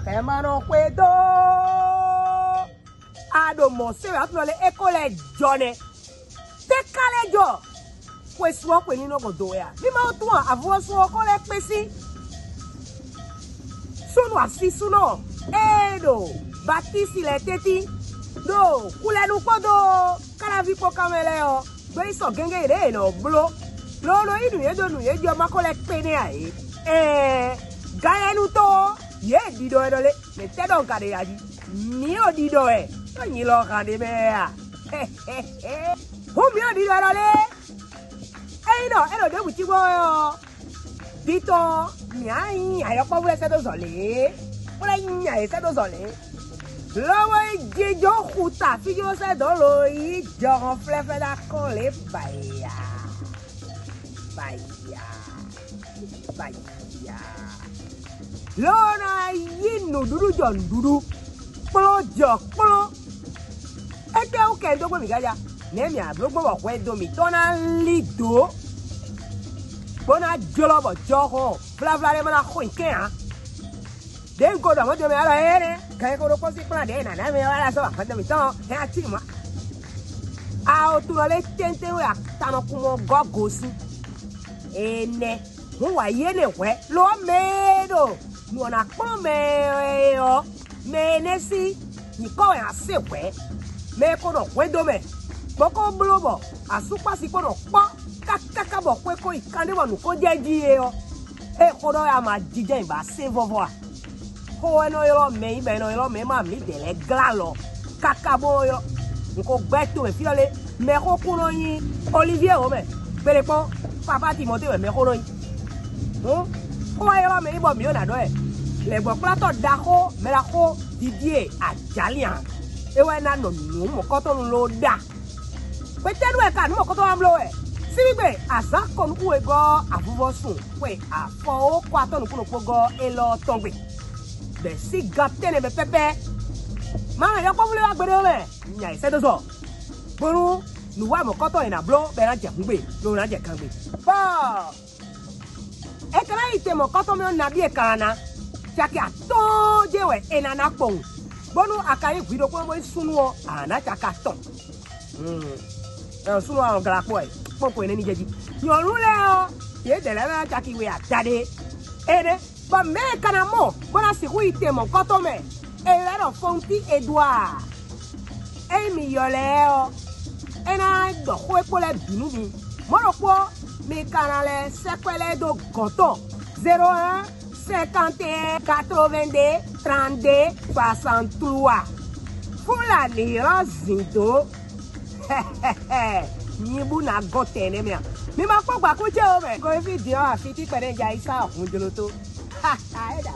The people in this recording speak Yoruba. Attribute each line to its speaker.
Speaker 1: Hermano Cuedo. Ado Mose, le école Johnny. Te cale jo. Pues soit que ni no go doya. Ni ma toi avoir so ko le pesi. Sunu asi suno. Edo. Batisi le teti. Do, kule nu kodo. Kala vi po kamele yo. Gbe so genge ide no blo. Lo no idu ye do nu ye jo ma ko le pene ai. Gaye nu to. Ye dido edole. Me te don kade yaji. Mi o dido e. Ni lo kade be ya. Hum yo dido edole. No, de buchi boyo. Dito, nyai, ayo pa vule se do zole. Ora nyai se do zole. Lowe jijo khuta, fijo se do lo yi jo flefe da kole baya. Baya. Lona yinu dudu jon dudu. Plo jo plo. Ete o kendo go mi gaja. Nemi ablo gbo ko edo mi tona lido. Bona jolobo joho bla le mana khoinke ha den go da mo de me ala ere kai ko ko si plan de na me ala so fa de mi ton e ati mo a o tu le tente we atano kumo gogosi ene mo wa ye ne we lo medo no na po me yo me nesi ni ko ya se we me ko no we do me boko blobo asupa si ko no po kaka bo kwe ko ikande wonu ko jeji e o e kodo ya ma jije ba se vovo ko eno yo me ibe no yo me ma mi de le glalo kaka bo yo nko gbeto e fiole me ko kuno yin Olivier o me pere po papa Timothée me ko no yin ko yo me ibo mi o na do e le gbo plato da ko me la ko Didier Ajalian e we na no nu mo ko to lo da pe tedu e ka nu mo ko to am lo e Sibe asa kon ku ego avuvo sun we afo o kwa tonu kuno pogo elo tongbe be si gaptene be pepe ma ya ko vule agbere me nya ise dozo boru nu wa mo koto ina blo be na je ngbe lo na je kangbe ba e kala ite mo koto me na bi e kana chaki ato je we enana pon bonu akaye gwido ko mo sunu o ana chaka ton sunu a ngala po e Popo ene ni jeji. Yo lule o. Ye de la na chaki we atade. Ene ba me kana mo. Bona si hu ite mo koto me. E la do fonti Edouard. E mi yo le o. Ena do ho epo le binu mi. Mo ro po mi kana le sekwele do gonton. 01 51 82 32 63. Fula ni razindo. Nibu na gote ne mia. Mi ma po gba ku je o me. Ko video afiti pere ja isa okun jolo to. Ha ha e da.